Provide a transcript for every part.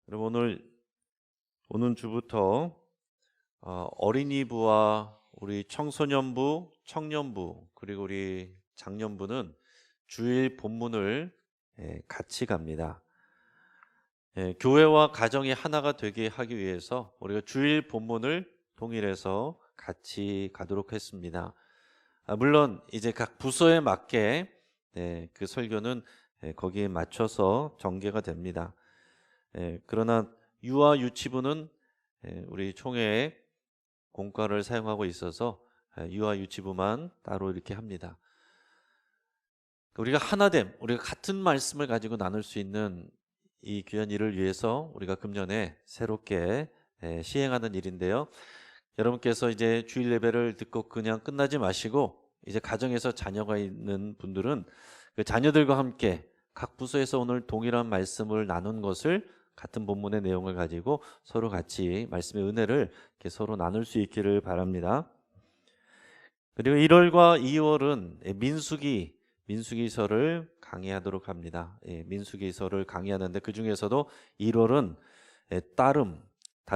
여러분 오늘 주부터 어린이부와 우리 청소년부, 청년부 그리고 우리 장년부는 주일 본문을 같이 갑니다. 교회와 가정이 하나가 되게 하기 위해서 우리가 주일 본문을 동일해서 같이 가도록 했습니다. 물론 이제 각 부서에 맞게 그 설교는 거기에 맞춰서 전개가 됩니다. 그러나 유아 유치부는 우리 총회에 공과를 사용하고 있어서 유아 유치부만 따로 이렇게 합니다. 우리가 하나됨, 우리가 같은 말씀을 가지고 나눌 수 있는 이 귀한 일을 위해서 우리가 금년에 새롭게 시행하는 일인데요. 여러분께서 이제 주일 예배를 듣고 그냥 끝나지 마시고 이제 가정에서 자녀가 있는 분들은 그 자녀들과 함께 각 부서에서 오늘 동일한 말씀을 나눈 것을 같은 본문의 내용을 가지고 서로 같이 말씀의 은혜를 이렇게 서로 나눌 수 있기를 바랍니다. 그리고 1월과 2월은 민수기서를 강의하도록 합니다. 민수기서를 강의하는데 그 중에서도 1월은 다른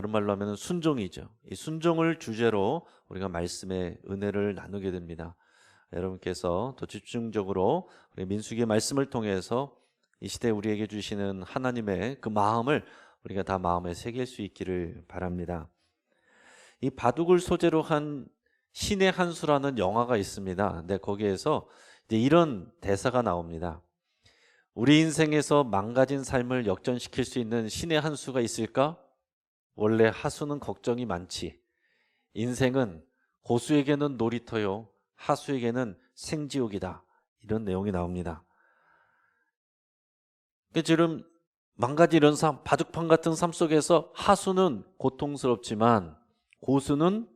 말로 하면 순종이죠. 이 순종을 주제로 우리가 말씀의 은혜를 나누게 됩니다. 여러분께서 더 집중적으로 우리 민수기의 말씀을 통해서 이 시대에 우리에게 주시는 하나님의 그 마음을 우리가 다 마음에 새길 수 있기를 바랍니다. 이 바둑을 소재로 한 신의 한 수라는 영화가 있습니다. 근데 거기에서 이제 이런 대사가 나옵니다. 우리 인생에서 망가진 삶을 역전시킬 수 있는 신의 한 수가 있을까? 원래 하수는 걱정이 많지. 인생은 고수에게는 놀이터요, 하수에게는 생지옥이다. 이런 내용이 나옵니다. 지금 망가진 이런 삶, 바둑판 같은 삶 속에서 하수는 고통스럽지만 고수는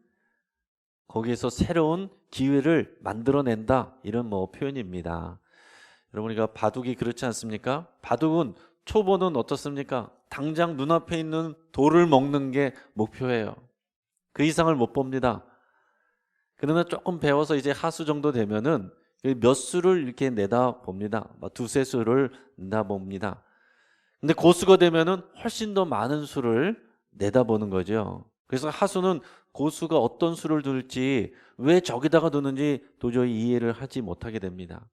거기에서 새로운 기회를 만들어낸다. 이런 표현입니다. 여러분, 우리가 바둑이 그렇지 않습니까? 바둑은 초보는 어떻습니까? 당장 눈앞에 있는 돌을 먹는 게 목표예요. 그 이상을 못 봅니다. 그러나 조금 배워서 이제 하수 정도 되면은 몇 수를 이렇게 내다 봅니다. 두세 수를 내다 봅니다. 근데 고수가 되면은 훨씬 더 많은 수를 내다 보는 거죠. 그래서 하수는 고수가 어떤 수를 둘지, 왜 저기다가 두는지 도저히 이해를 하지 못하게 됩니다.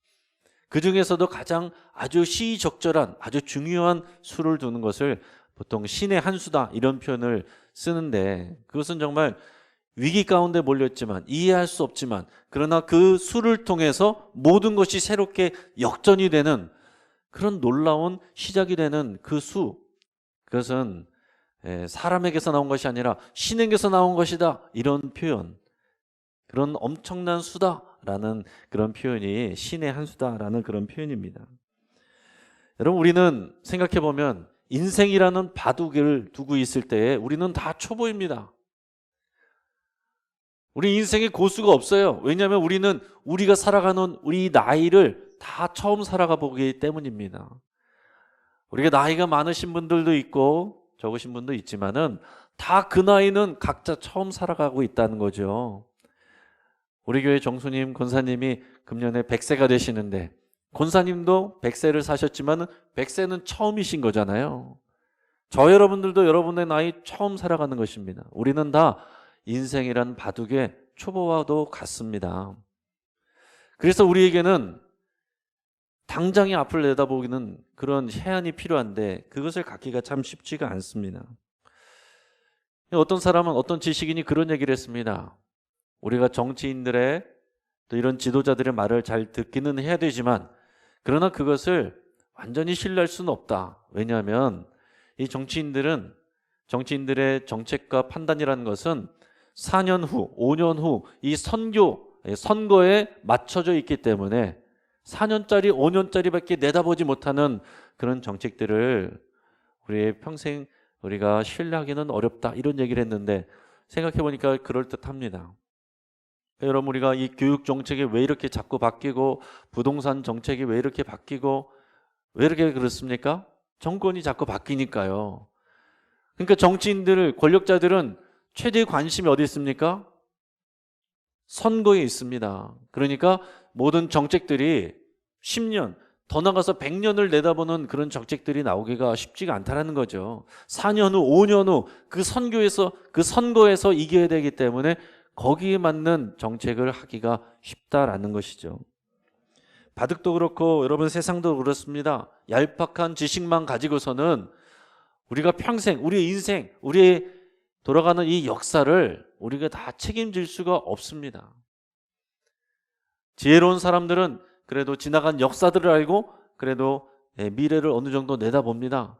그 중에서도 가장 아주 시의적절한, 아주 중요한 수를 두는 것을 보통 신의 한 수다 이런 표현을 쓰는데, 그것은 정말 위기 가운데 몰렸지만, 이해할 수 없지만, 그러나 그 수를 통해서 모든 것이 새롭게 역전이 되는 그런 놀라운 시작이 되는 그 수, 그것은 사람에게서 나온 것이 아니라 신에게서 나온 것이다, 이런 표현, 그런 엄청난 수다라는 그런 표현이 신의 한 수다라는 그런 표현입니다. 여러분, 우리는 생각해보면 인생이라는 바둑을 두고 있을 때에 우리는 다 초보입니다. 우리 인생에 고수가 없어요. 왜냐하면 우리는 우리가 살아가는 우리 나이를 다 처음 살아가 보기 때문입니다. 우리가 나이가 많으신 분들도 있고 적으신 분도 있지만은 다 그 나이는 각자 처음 살아가고 있다는 거죠. 우리 교회 정수님, 권사님이 금년에 100세가 되시는데, 권사님도 100세를 사셨지만 100세는 처음이신 거잖아요. 저 여러분들도 여러분의 나이 처음 살아가는 것입니다. 우리는 다 인생이란 바둑의 초보와도 같습니다. 그래서 우리에게는 당장의 앞을 내다보기는 그런 해안이 필요한데 그것을 갖기가 참 쉽지가 않습니다. 어떤 사람은, 어떤 지식인이 그런 얘기를 했습니다. 우리가 정치인들의 또 이런 지도자들의 말을 잘 듣기는 해야 되지만, 그러나 그것을 완전히 신뢰할 수는 없다. 왜냐하면 이 정치인들의 정책과 판단이라는 것은 4년 후, 5년 후 이 선거에 맞춰져 있기 때문에 4년짜리, 5년짜리밖에 내다보지 못하는 그런 정책들을 우리의 평생 우리가 신뢰하기는 어렵다, 이런 얘기를 했는데, 생각해보니까 그럴듯합니다. 여러분, 우리가 이 교육 정책이 왜 이렇게 자꾸 바뀌고, 부동산 정책이 왜 이렇게 바뀌고, 왜 이렇게 그렇습니까? 정권이 자꾸 바뀌니까요. 그러니까 정치인들, 권력자들은 최대의 관심이 어디 있습니까? 선거에 있습니다. 그러니까 모든 정책들이 10년, 더 나가서 100년을 내다보는 그런 정책들이 나오기가 쉽지가 않다라는 거죠. 4년 후, 5년 후 그 선거에서 이겨야 되기 때문에 거기에 맞는 정책을 하기가 쉽다라는 것이죠. 바둑도 그렇고 여러분 세상도 그렇습니다. 얄팍한 지식만 가지고서는 우리가 평생, 우리의 인생, 우리의 돌아가는 이 역사를 우리가 다 책임질 수가 없습니다. 지혜로운 사람들은 그래도 지나간 역사들을 알고 그래도 미래를 어느 정도 내다봅니다.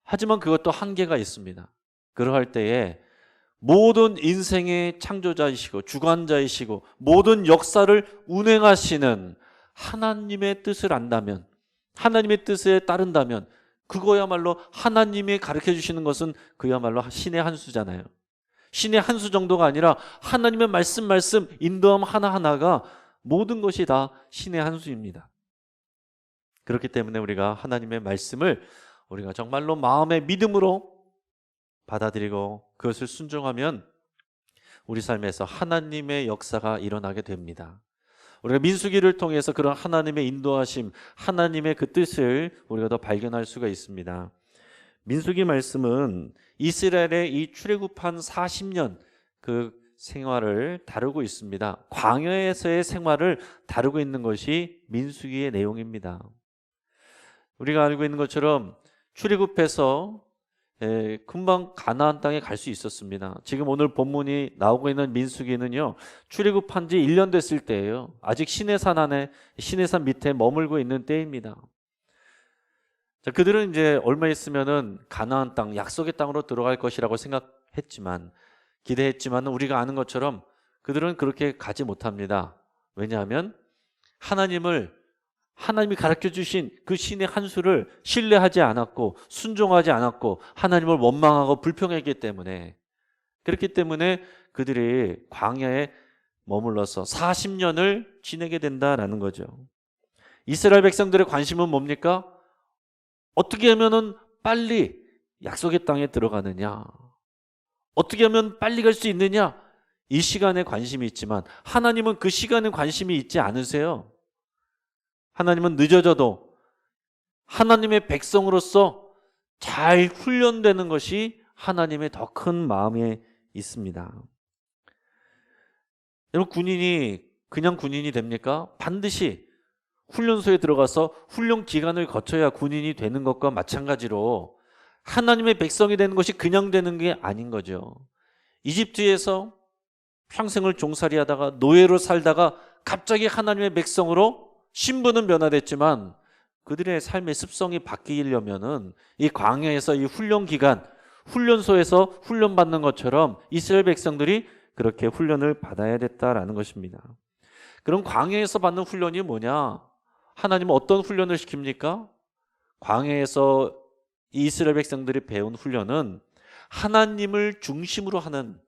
하지만 그것도 한계가 있습니다. 그러할 때에 모든 인생의 창조자이시고 주관자이시고 모든 역사를 운행하시는 하나님의 뜻을 안다면, 하나님의 뜻에 따른다면 그거야말로 하나님이 가르쳐 주시는 것은 그야말로 신의 한 수잖아요. 신의 한 수 정도가 아니라 하나님의 말씀 인도함 하나하나가 모든 것이 다 신의 한 수입니다. 그렇기 때문에 우리가 하나님의 말씀을 우리가 정말로 마음의 믿음으로 받아들이고 그것을 순종하면 우리 삶에서 하나님의 역사가 일어나게 됩니다. 우리가 민수기를 통해서 그런 하나님의 인도하심, 하나님의 그 뜻을 우리가 더 발견할 수가 있습니다. 민수기 말씀은 이스라엘의 이 출애굽한 40년 그 생활을 다루고 있습니다. 광야에서의 생활을 다루고 있는 것이 민수기의 내용입니다. 우리가 알고 있는 것처럼 출애굽해서 금방 가나안 땅에 갈 수 있었습니다. 지금 오늘 본문이 나오고 있는 민수기는요, 출애굽한 지 1년 됐을 때예요. 아직 시내산 밑에 머물고 있는 때입니다. 자, 그들은 이제 얼마 있으면은 가나안 땅, 약속의 땅으로 들어갈 것이라고 생각했지만, 기대했지만 우리가 아는 것처럼 그들은 그렇게 가지 못합니다. 왜냐하면 하나님이 가르쳐 주신 그 신의 한 수를 신뢰하지 않았고 순종하지 않았고 하나님을 원망하고 불평했기 때문에, 그렇기 때문에 그들이 광야에 머물러서 40년을 지내게 된다라는 거죠. 이스라엘 백성들의 관심은 뭡니까? 어떻게 하면은 빨리 약속의 땅에 들어가느냐, 어떻게 하면 빨리 갈 수 있느냐, 이 시간에 관심이 있지만 하나님은 그 시간에 관심이 있지 않으세요. 하나님은 늦어져도 하나님의 백성으로서 잘 훈련되는 것이 하나님의 더 큰 마음에 있습니다. 여러분, 군인이 그냥 군인이 됩니까? 반드시 훈련소에 들어가서 훈련 기간을 거쳐야 군인이 되는 것과 마찬가지로 하나님의 백성이 되는 것이 그냥 되는 게 아닌 거죠. 이집트에서 평생을 종살이하다가 노예로 살다가 갑자기 하나님의 백성으로 신분은 변화됐지만 그들의 삶의 습성이 바뀌려면은 이 광야에서 이 훈련 기간, 훈련소에서 훈련받는 것처럼 이스라엘 백성들이 그렇게 훈련을 받아야 됐다라는 것입니다. 그럼 광야에서 받는 훈련이 뭐냐? 하나님은 어떤 훈련을 시킵니까? 광야에서 이스라엘 백성들이 배운 훈련은 하나님을 중심으로 하는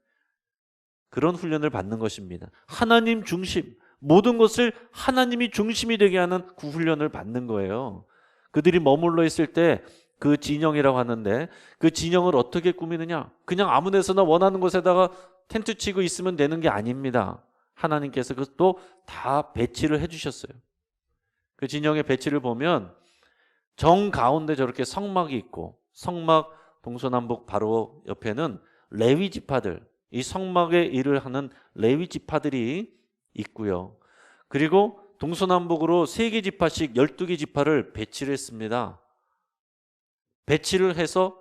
그런 훈련을 받는 것입니다. 하나님 중심, 모든 것을 하나님이 중심이 되게 하는 그 훈련을 받는 거예요. 그들이 머물러 있을 때 그 진영이라고 하는데, 그 진영을 어떻게 꾸미느냐? 그냥 아무 데서나 원하는 곳에다가 텐트 치고 있으면 되는 게 아닙니다. 하나님께서 그것도 다 배치를 해주셨어요. 그 진영의 배치를 보면 정 가운데 저렇게 성막이 있고, 성막 동서남북 바로 옆에는 레위 지파들, 이 성막의 일을 하는 레위 지파들이 있고요. 그리고 동서남북으로 3개 지파씩 12개 지파를 배치를 했습니다. 배치를 해서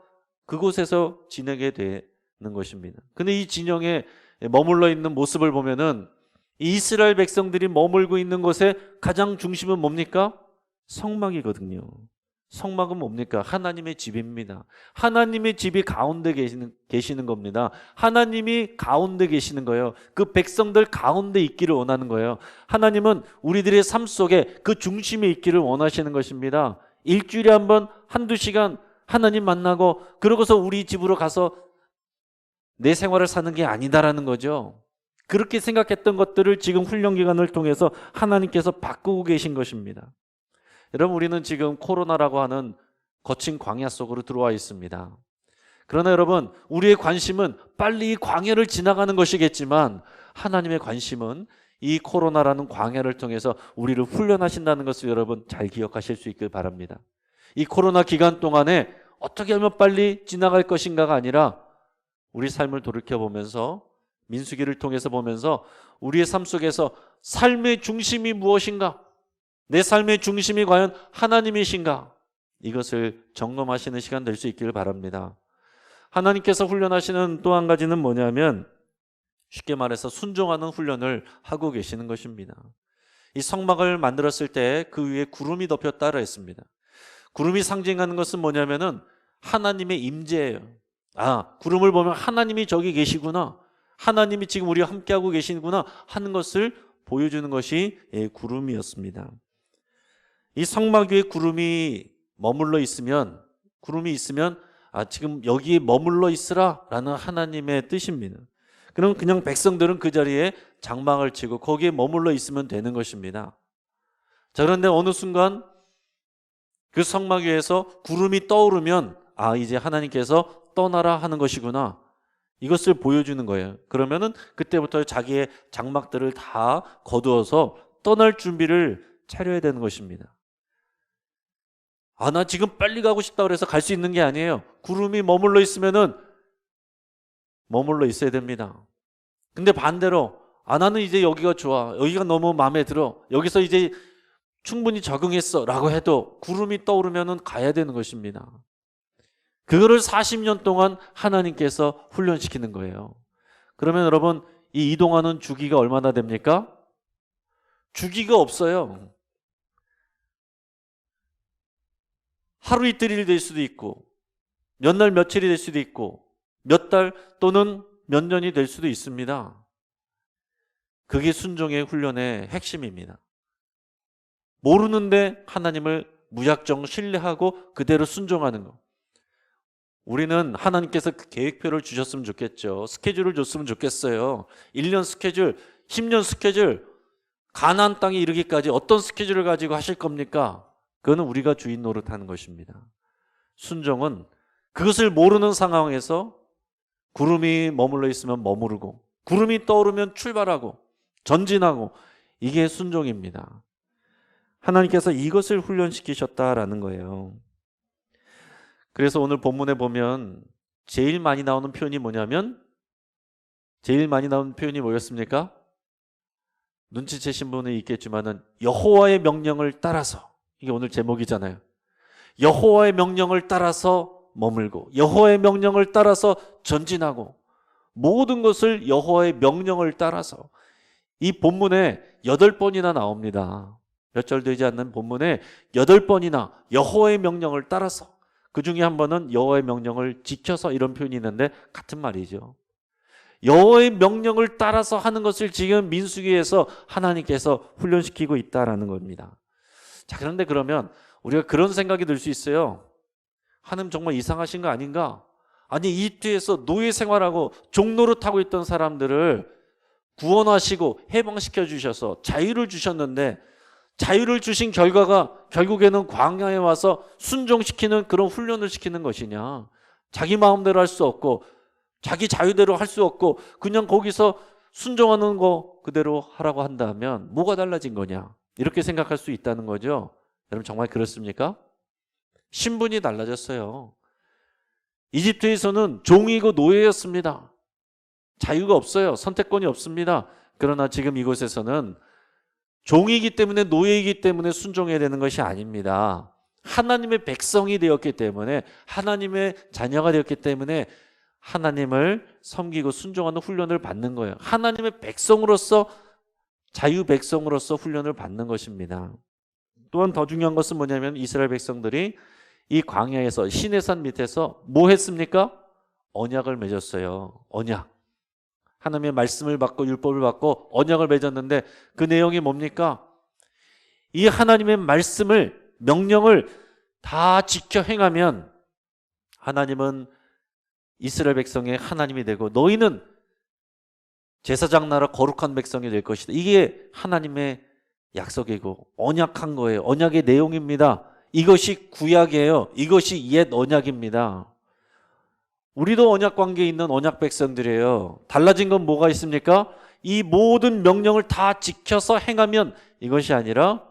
그곳에서 지내게 되는 것입니다. 근데 이 진영에 머물러 있는 모습을 보면은 이스라엘 백성들이 머물고 있는 곳의 가장 중심은 뭡니까? 성막이거든요. 성막은 뭡니까? 하나님의 집입니다. 하나님의 집이 가운데 계시는 겁니다. 하나님이 가운데 계시는 거예요. 그 백성들 가운데 있기를 원하는 거예요. 하나님은 우리들의 삶 속에 그 중심에 있기를 원하시는 것입니다. 일주일에 한 번, 한두 시간 하나님 만나고 그러고서 우리 집으로 가서 내 생활을 사는 게 아니다라는 거죠. 그렇게 생각했던 것들을 지금 훈련 기간을 통해서 하나님께서 바꾸고 계신 것입니다. 여러분, 우리는 지금 코로나라고 하는 거친 광야 속으로 들어와 있습니다. 그러나 여러분, 우리의 관심은 빨리 이 광야를 지나가는 것이겠지만 하나님의 관심은 이 코로나라는 광야를 통해서 우리를 훈련하신다는 것을 여러분 잘 기억하실 수 있길 바랍니다. 이 코로나 기간 동안에 어떻게 하면 빨리 지나갈 것인가가 아니라 우리 삶을 돌이켜보면서 민수기를 통해서 보면서 우리의 삶 속에서 삶의 중심이 무엇인가? 내 삶의 중심이 과연 하나님이신가? 이것을 점검하시는 시간 될 수 있기를 바랍니다. 하나님께서 훈련하시는 또 한 가지는 뭐냐면 쉽게 말해서 순종하는 훈련을 하고 계시는 것입니다. 이 성막을 만들었을 때 그 위에 구름이 덮였다라 했습니다. 구름이 상징하는 것은 뭐냐면은 하나님의 임재예요. 아, 구름을 보면 하나님이 저기 계시구나. 하나님이 지금 우리와 함께하고 계시구나 하는 것을 보여주는 것이 구름이었습니다. 이 성막 위에 구름이 머물러 있으면 지금 여기에 머물러 있으라 라는 하나님의 뜻입니다. 그럼 그냥 백성들은 그 자리에 장막을 치고 거기에 머물러 있으면 되는 것입니다. 자, 그런데 어느 순간 그 성막 위에서 구름이 떠오르면 이제 하나님께서 떠나라 하는 것이구나. 이것을 보여주는 거예요. 그러면은 그때부터 자기의 장막들을 다 거두어서 떠날 준비를 차려야 되는 것입니다. 나 지금 빨리 가고 싶다 그래서 갈 수 있는 게 아니에요. 구름이 머물러 있으면은 머물러 있어야 됩니다. 근데 반대로 나는 이제 여기가 좋아. 여기가 너무 마음에 들어. 여기서 이제 충분히 적응했어 라고 해도 구름이 떠오르면은 가야 되는 것입니다. 그거를 40년 동안 하나님께서 훈련시키는 거예요. 그러면 여러분 이 이동하는 주기가 얼마나 됩니까? 주기가 없어요. 하루 이틀이 될 수도 있고 몇 날 며칠이 될 수도 있고 몇 달 또는 몇 년이 될 수도 있습니다. 그게 순종의 훈련의 핵심입니다. 모르는데 하나님을 무작정 신뢰하고 그대로 순종하는 것. 우리는 하나님께서 그 계획표를 주셨으면 좋겠죠. 스케줄을 줬으면 좋겠어요. 1년 스케줄, 10년 스케줄, 가나안 땅에 이르기까지 어떤 스케줄을 가지고 하실 겁니까? 그거는 우리가 주인 노릇하는 것입니다. 순종은 그것을 모르는 상황에서 구름이 머물러 있으면 머무르고 구름이 떠오르면 출발하고 전진하고 이게 순종입니다. 하나님께서 이것을 훈련시키셨다라는 거예요. 그래서 오늘 본문에 보면 제일 많이 나오는 표현이 뭐냐면 뭐였습니까? 눈치채신 분이 있겠지만은 여호와의 명령을 따라서, 이게 오늘 제목이잖아요. 여호와의 명령을 따라서 머물고 여호와의 명령을 따라서 전진하고 모든 것을 여호와의 명령을 따라서. 이 본문에 8번이나 나옵니다. 몇 절 되지 않는 본문에 8번이나 여호와의 명령을 따라서, 그 중에 한 번은 여호와의 명령을 지켜서 이런 표현이 있는데 같은 말이죠. 여호와의 명령을 따라서 하는 것을 지금 민수기에서 하나님께서 훈련시키고 있다라는 겁니다. 자, 그런데 그러면 우리가 그런 생각이 들 수 있어요. 하나님 정말 이상하신 거 아닌가? 아니, 이집트에서 노예 생활하고 종노릇하고 있던 사람들을 구원하시고 해방시켜 주셔서 자유를 주셨는데 자유를 주신 결과가 결국에는 광야에 와서 순종시키는 그런 훈련을 시키는 것이냐? 자기 마음대로 할 수 없고 자기 자유대로 할 수 없고 그냥 거기서 순종하는 거 그대로 하라고 한다면 뭐가 달라진 거냐? 이렇게 생각할 수 있다는 거죠. 여러분 정말 그렇습니까? 신분이 달라졌어요. 이집트에서는 종이고 노예였습니다. 자유가 없어요. 선택권이 없습니다. 그러나 지금 이곳에서는 종이기 때문에, 노예이기 때문에 순종해야 되는 것이 아닙니다. 하나님의 백성이 되었기 때문에, 하나님의 자녀가 되었기 때문에 하나님을 섬기고 순종하는 훈련을 받는 거예요. 하나님의 백성으로서, 자유 백성으로서 훈련을 받는 것입니다. 또한 더 중요한 것은 뭐냐면 이스라엘 백성들이 이 광야에서 시내산 밑에서 뭐 했습니까? 언약을 맺었어요. 언약. 하나님의 말씀을 받고 율법을 받고 언약을 맺었는데 그 내용이 뭡니까? 이 하나님의 말씀을, 명령을 다 지켜 행하면 하나님은 이스라엘 백성의 하나님이 되고 너희는 제사장 나라 거룩한 백성이 될 것이다. 이게 하나님의 약속이고 언약한 거예요. 언약의 내용입니다. 이것이 구약이에요. 이것이 옛 언약입니다. 우리도 언약 관계에 있는 언약 백성들이에요. 달라진 건 뭐가 있습니까? 이 모든 명령을 다 지켜서 행하면 이것이 아니라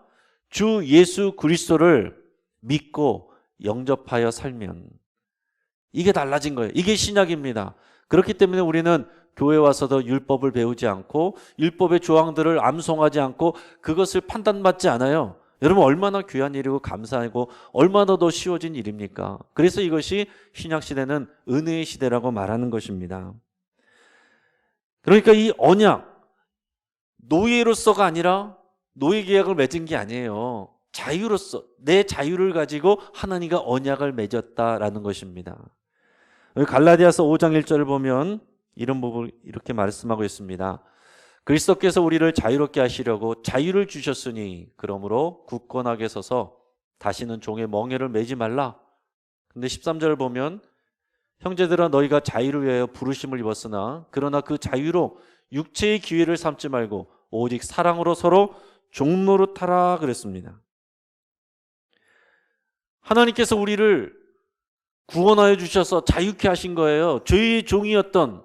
주 예수 그리스도를 믿고 영접하여 살면 이게 달라진 거예요. 이게 신약입니다. 그렇기 때문에 우리는 교회 와서도 율법을 배우지 않고 율법의 조항들을 암송하지 않고 그것을 판단받지 않아요. 여러분 얼마나 귀한 일이고 감사하고 얼마나 더 쉬워진 일입니까? 그래서 이것이 신약시대는 은혜의 시대라고 말하는 것입니다. 그러니까 이 언약, 노예로서가 아니라 노예 계약을 맺은 게 아니에요. 자유로서 내 자유를 가지고 하나님과 언약을 맺었다라는 것입니다. 갈라디아서 5장 1절을 보면 이런 부분을 이렇게 말씀하고 있습니다. 그리스도께서 우리를 자유롭게 하시려고 자유를 주셨으니 그러므로 굳건하게 서서 다시는 종의 멍에를 매지 말라. 근데 13절을 보면 형제들아 너희가 자유를 위하여 부르심을 입었으나 그러나 그 자유로 육체의 기회를 삼지 말고 오직 사랑으로 서로 종노릇하라 그랬습니다. 하나님께서 우리를 구원하여 주셔서 자유케 하신 거예요. 죄의 종이었던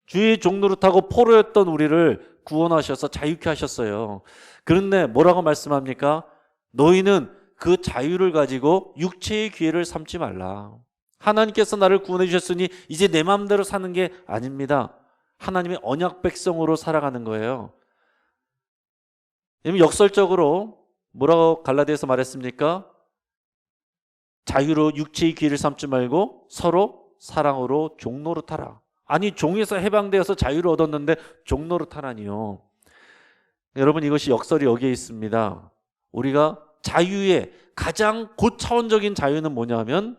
주의 종노릇하고 포로였던 우리를 구원하셔서 자유케 하셨어요. 그런데 뭐라고 말씀합니까? 너희는 그 자유를 가지고 육체의 기회를 삼지 말라. 하나님께서 나를 구원해 주셨으니 이제 내 마음대로 사는 게 아닙니다. 하나님의 언약 백성으로 살아가는 거예요. 역설적으로 뭐라고 갈라디아서 말했습니까? 자유로 육체의 기회를 삼지 말고 서로 사랑으로 종노릇하라. 아니 종에서 해방되어서 자유를 얻었는데 종노릇하라니요. 여러분 이것이 역설이 여기에 있습니다. 우리가 자유의 가장 고차원적인 자유는 뭐냐면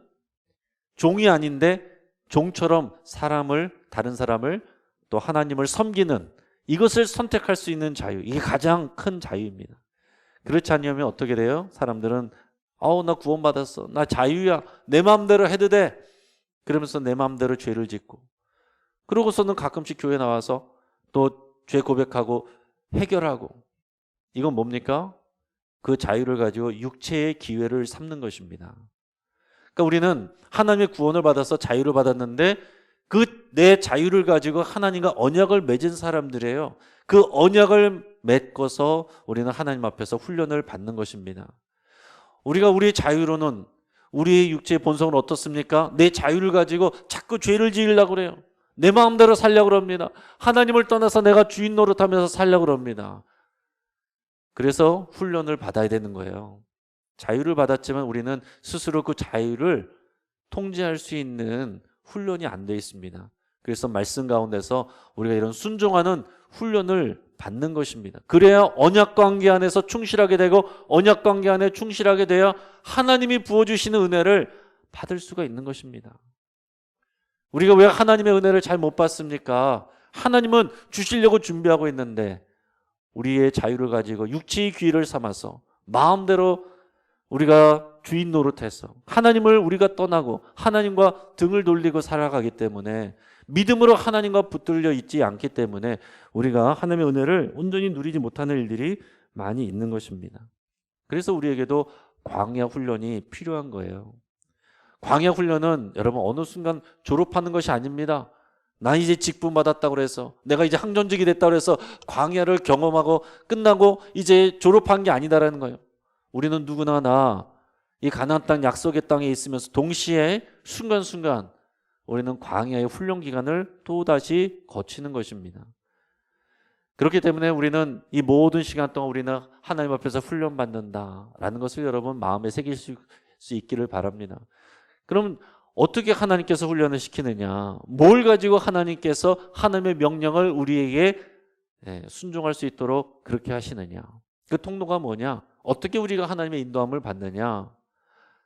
종이 아닌데 종처럼 다른 사람을 또 하나님을 섬기는 이것을 선택할 수 있는 자유. 이게 가장 큰 자유입니다. 그렇지 않으면 어떻게 돼요? 사람들은 나 구원받았어. 나 자유야. 내 마음대로 해도 돼. 그러면서 내 마음대로 죄를 짓고 그러고서는 가끔씩 교회 나와서 또 죄 고백하고 해결하고 이건 뭡니까? 그 자유를 가지고 육체의 기회를 삼는 것입니다. 그러니까 우리는 하나님의 구원을 받아서 자유를 받았는데 그 내 자유를 가지고 하나님과 언약을 맺은 사람들이에요. 그 언약을 맺고서 우리는 하나님 앞에서 훈련을 받는 것입니다. 우리가 우리의 자유로는 우리의 육체의 본성은 어떻습니까? 내 자유를 가지고 자꾸 죄를 지으려고 그래요. 내 마음대로 살려고 합니다. 하나님을 떠나서 내가 주인 노릇하면서 살려고 합니다. 그래서 훈련을 받아야 되는 거예요. 자유를 받았지만 우리는 스스로 그 자유를 통제할 수 있는 훈련이 안 돼 있습니다. 그래서 말씀 가운데서 우리가 이런 순종하는 훈련을 받는 것입니다. 그래야 언약관계 안에서 충실하게 되고 언약관계 안에 충실하게 되어 하나님이 부어주시는 은혜를 받을 수가 있는 것입니다. 우리가 왜 하나님의 은혜를 잘 못 받습니까? 하나님은 주시려고 준비하고 있는데 우리의 자유를 가지고 육체의 귀를 삼아서 마음대로 우리가 주인 노릇해서 하나님을 우리가 떠나고 하나님과 등을 돌리고 살아가기 때문에 믿음으로 하나님과 붙들려 있지 않기 때문에 우리가 하나님의 은혜를 온전히 누리지 못하는 일들이 많이 있는 것입니다. 그래서 우리에게도 광야 훈련이 필요한 거예요. 광야 훈련은 여러분 어느 순간 졸업하는 것이 아닙니다. 나 이제 직분 받았다고 해서 내가 이제 항전직이 됐다고 해서 광야를 경험하고 끝나고 이제 졸업한 게 아니다라는 거예요. 우리는 누구나 이 가나안 땅 약속의 땅에 있으면서 동시에 순간순간 우리는 광야의 훈련 기간을 또다시 거치는 것입니다. 그렇기 때문에 우리는 이 모든 시간 동안 우리는 하나님 앞에서 훈련받는다라는 것을 여러분 마음에 새길 수 있기를 바랍니다. 그럼 어떻게 하나님께서 훈련을 시키느냐? 뭘 가지고 하나님께서 하나님의 명령을 우리에게 순종할 수 있도록 그렇게 하시느냐? 그 통로가 뭐냐? 어떻게 우리가 하나님의 인도함을 받느냐?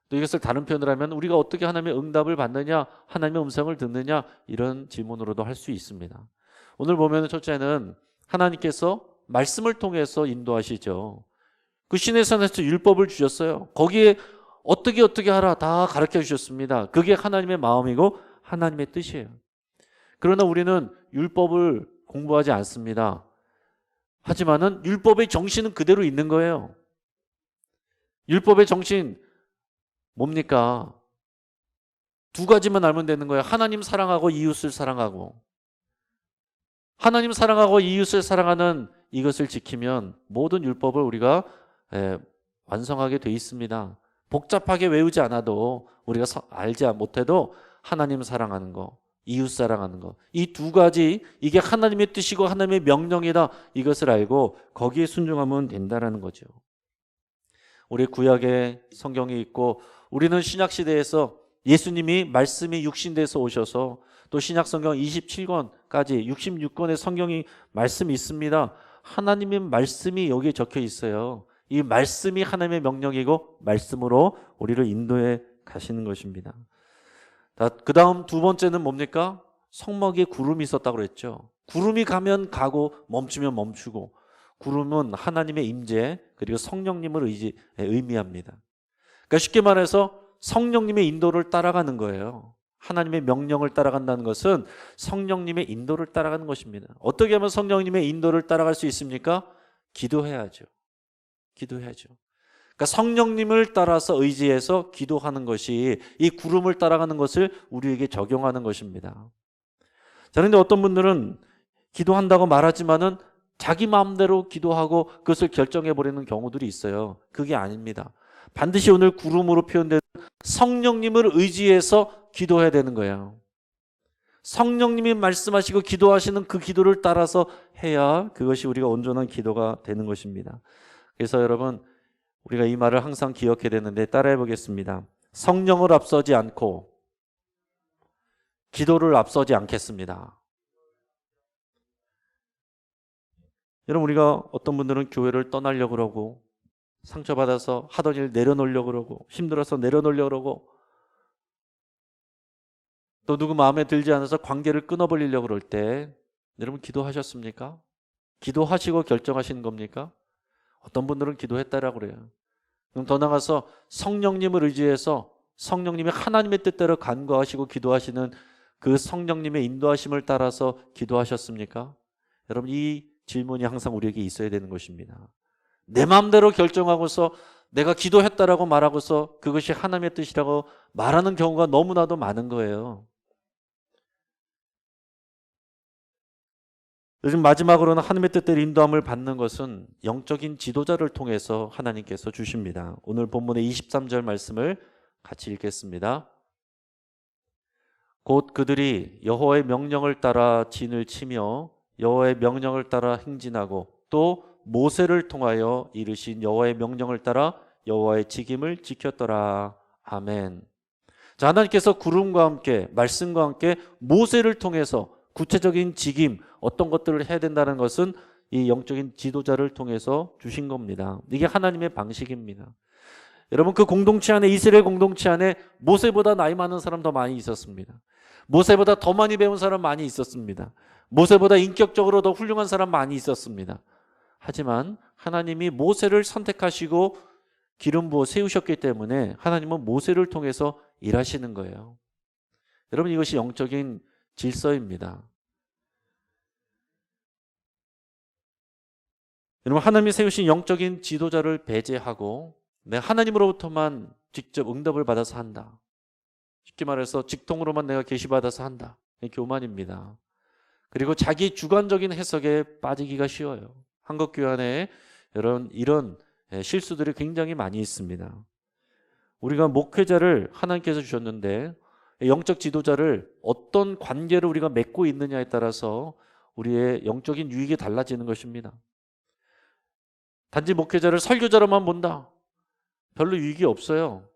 또 이것을 다른 표현을 하면 우리가 어떻게 하나님의 응답을 받느냐? 하나님의 음성을 듣느냐? 이런 질문으로도 할 수 있습니다. 오늘 보면 첫째는 하나님께서 말씀을 통해서 인도하시죠. 그 시내 산에서 율법을 주셨어요. 거기에 어떻게 하라 다 가르쳐 주셨습니다. 그게 하나님의 마음이고 하나님의 뜻이에요. 그러나 우리는 율법을 공부하지 않습니다. 하지만은 율법의 정신은 그대로 있는 거예요. 율법의 정신 뭡니까? 두 가지만 알면 되는 거예요. 하나님 사랑하고 이웃을 사랑하고. 하나님 사랑하고 이웃을 사랑하는 이것을 지키면 모든 율법을 우리가 완성하게 돼 있습니다. 복잡하게 외우지 않아도 우리가 알지 못해도 하나님 사랑하는 거, 이웃 사랑하는 거, 이 두 가지, 이게 하나님의 뜻이고 하나님의 명령이다, 이것을 알고 거기에 순종하면 된다는 거죠. 우리 구약에 성경이 있고 우리는 신약시대에서 예수님이 말씀이 육신돼서 오셔서 또 신약성경 27권까지 66권의 성경이 말씀이 있습니다. 하나님의 말씀이 여기에 적혀 있어요. 이 말씀이 하나님의 명령이고 말씀으로 우리를 인도해 가시는 것입니다. 그 다음 두 번째는 뭡니까? 성막에 구름이 있었다고 그랬죠. 구름이 가면 가고 멈추면 멈추고, 구름은 하나님의 임재 그리고 성령님을 의미합니다. 그러니까 쉽게 말해서 성령님의 인도를 따라가는 거예요. 하나님의 명령을 따라간다는 것은 성령님의 인도를 따라가는 것입니다. 어떻게 하면 성령님의 인도를 따라갈 수 있습니까? 기도해야죠. 기도해야죠. 그러니까 성령님을 따라서 의지해서 기도하는 것이 이 구름을 따라가는 것을 우리에게 적용하는 것입니다. 자, 그런데 어떤 분들은 기도한다고 말하지만은 자기 마음대로 기도하고 그것을 결정해버리는 경우들이 있어요. 그게 아닙니다. 반드시 오늘 구름으로 표현된 성령님을 의지해서 기도해야 되는 거예요. 성령님이 말씀하시고 기도하시는 그 기도를 따라서 해야 그것이 우리가 온전한 기도가 되는 것입니다. 그래서 여러분, 우리가 이 말을 항상 기억해야 되는데 따라해 보겠습니다. 성령을 앞서지 않고 기도를 앞서지 않겠습니다. 여러분, 우리가 어떤 분들은 교회를 떠나려고 그러고 상처받아서 하던 일 내려놓으려고 그러고 힘들어서 내려놓으려고 그러고 또 누구 마음에 들지 않아서 관계를 끊어버리려고 그럴 때 여러분 기도하셨습니까? 기도하시고 결정하시는 겁니까? 어떤 분들은 기도했다라고 그래요. 그럼 더 나아가서 성령님을 의지해서 성령님이 하나님의 뜻대로 간구하시고 기도하시는 그 성령님의 인도하심을 따라서 기도하셨습니까? 여러분, 이 질문이 항상 우리에게 있어야 되는 것입니다. 내 마음대로 결정하고서 내가 기도했다라고 말하고서 그것이 하나님의 뜻이라고 말하는 경우가 너무나도 많은 거예요. 요즘 마지막으로는 하나님의 뜻대로 인도함을 받는 것은 영적인 지도자를 통해서 하나님께서 주십니다. 오늘 본문의 23절 말씀을 같이 읽겠습니다. 곧 그들이 여호와의 명령을 따라 진을 치며 여호와의 명령을 따라 행진하고 또 모세를 통하여 이르신 여호와의 명령을 따라 여호와의 직임을 지켰더라. 아멘. 자, 하나님께서 구름과 함께 말씀과 함께 모세를 통해서 구체적인 직임, 어떤 것들을 해야 된다는 것은 이 영적인 지도자를 통해서 주신 겁니다. 이게 하나님의 방식입니다. 여러분, 그 공동체 안에, 이스라엘 공동체 안에 모세보다 나이 많은 사람 더 많이 있었습니다. 모세보다 더 많이 배운 사람 많이 있었습니다. 모세보다 인격적으로 더 훌륭한 사람 많이 있었습니다. 하지만 하나님이 모세를 선택하시고 기름 부어 세우셨기 때문에 하나님은 모세를 통해서 일하시는 거예요. 여러분, 이것이 영적인 질서입니다. 여러분, 하나님이 세우신 영적인 지도자를 배제하고 내가 하나님으로부터만 직접 응답을 받아서 한다. 쉽게 말해서 직통으로만 내가 계시받아서 한다. 교만입니다. 그리고 자기 주관적인 해석에 빠지기가 쉬워요. 한국교회 안에 이런 실수들이 굉장히 많이 있습니다. 우리가 목회자를 하나님께서 주셨는데 영적 지도자를 어떤 관계를 우리가 맺고 있느냐에 따라서 우리의 영적인 유익이 달라지는 것입니다. 단지 목회자를 설교자로만 본다. 별로 유익이 없어요.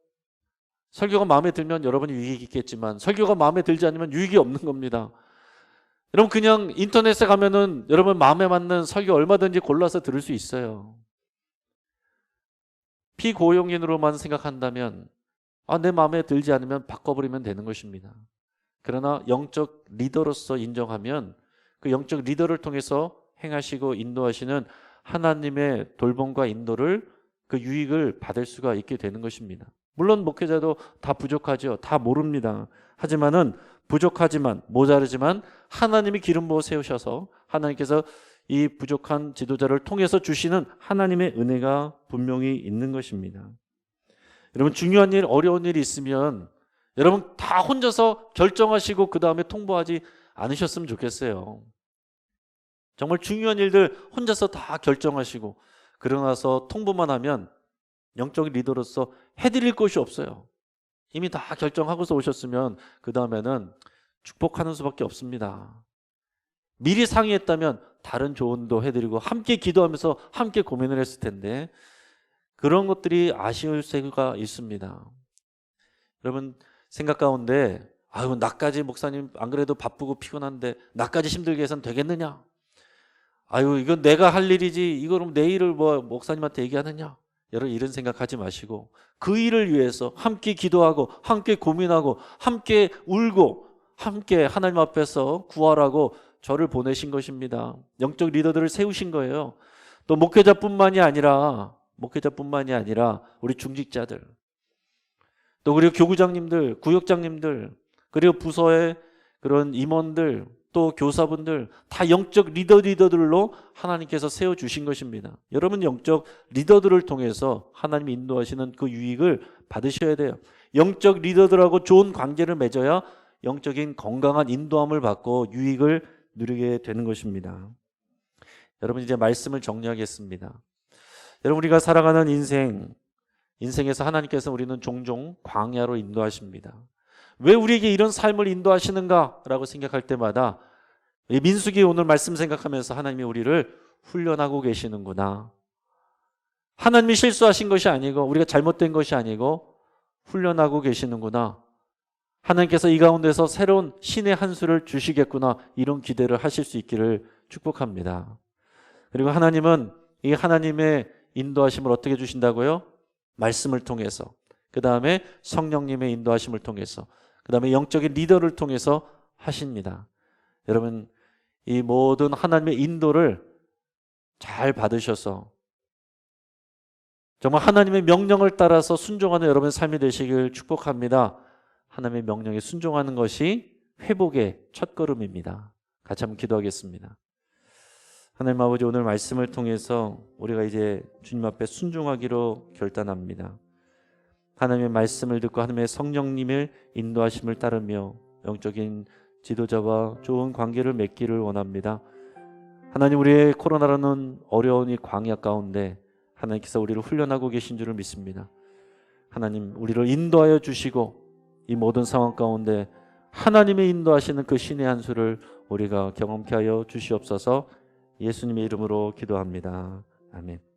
설교가 마음에 들면 여러분이 유익이 있겠지만 설교가 마음에 들지 않으면 유익이 없는 겁니다. 여러분, 그냥 인터넷에 가면은 여러분 마음에 맞는 설교 얼마든지 골라서 들을 수 있어요. 피고용인으로만 생각한다면 내 마음에 들지 않으면 바꿔버리면 되는 것입니다. 그러나 영적 리더로서 인정하면 그 영적 리더를 통해서 행하시고 인도하시는 하나님의 돌봄과 인도를, 그 유익을 받을 수가 있게 되는 것입니다. 물론 목회자도 다 부족하죠. 다 모릅니다. 하지만은 부족하지만 모자르지만 하나님이 기름 부어 세우셔서 하나님께서 이 부족한 지도자를 통해서 주시는 하나님의 은혜가 분명히 있는 것입니다. 여러분, 중요한 일, 어려운 일이 있으면 여러분 다 혼자서 결정하시고 그 다음에 통보하지 않으셨으면 좋겠어요. 정말 중요한 일들 혼자서 다 결정하시고 그러고 나서 통보만 하면 영적 리더로서 해드릴 것이 없어요. 이미 다 결정하고서 오셨으면 그 다음에는 축복하는 수밖에 없습니다. 미리 상의했다면 다른 조언도 해드리고 함께 기도하면서 함께 고민을 했을 텐데 그런 것들이 아쉬울 새가 있습니다. 여러분 생각 가운데 아유 나까지 목사님 안 그래도 바쁘고 피곤한데 나까지 힘들게 해서는 되겠느냐? 아유 이건 내가 할 일이지 이거 그럼 내 일을 뭐 목사님한테 얘기하느냐? 여러분 이런 생각하지 마시고 그 일을 위해서 함께 기도하고 함께 고민하고 함께 울고 함께 하나님 앞에서 구하라고 저를 보내신 것입니다. 영적 리더들을 세우신 거예요. 또 목회자뿐만이 아니라 우리 중직자들 또 그리고 교구장님들, 구역장님들 그리고 부서의 그런 임원들 또 교사분들 다 영적 리더들로 하나님께서 세워주신 것입니다. 여러분 영적 리더들을 통해서 하나님이 인도하시는 그 유익을 받으셔야 돼요. 영적 리더들하고 좋은 관계를 맺어야 영적인 건강한 인도함을 받고 유익을 누리게 되는 것입니다. 여러분 이제 말씀을 정리하겠습니다. 여러분 우리가 살아가는 인생에서 하나님께서 우리는 종종 광야로 인도하십니다. 왜 우리에게 이런 삶을 인도하시는가라고 생각할 때마다 민수기 오늘 말씀 생각하면서 하나님이 우리를 훈련하고 계시는구나. 하나님이 실수하신 것이 아니고 우리가 잘못된 것이 아니고 훈련하고 계시는구나. 하나님께서 이 가운데서 새로운 신의 한 수를 주시겠구나. 이런 기대를 하실 수 있기를 축복합니다. 그리고 하나님은 이 하나님의 인도하심을 어떻게 주신다고요? 말씀을 통해서, 그 다음에 성령님의 인도하심을 통해서, 그 다음에 영적인 리더를 통해서 하십니다. 여러분 이 모든 하나님의 인도를 잘 받으셔서 정말 하나님의 명령을 따라서 순종하는 여러분의 삶이 되시길 축복합니다. 하나님의 명령에 순종하는 것이 회복의 첫걸음입니다. 같이 한번 기도하겠습니다. 하나님 아버지 오늘 말씀을 통해서 우리가 이제 주님 앞에 순종하기로 결단합니다. 하나님의 말씀을 듣고 하나님의 성령님의 인도하심을 따르며 영적인 지도자와 좋은 관계를 맺기를 원합니다. 하나님 우리의 코로나라는 어려운 이 광야 가운데 하나님께서 우리를 훈련하고 계신 줄을 믿습니다. 하나님 우리를 인도하여 주시고 이 모든 상황 가운데 하나님의 인도하시는 그 신의 한 수를 우리가 경험케 하여 주시옵소서. 예수님의 이름으로 기도합니다. 아멘.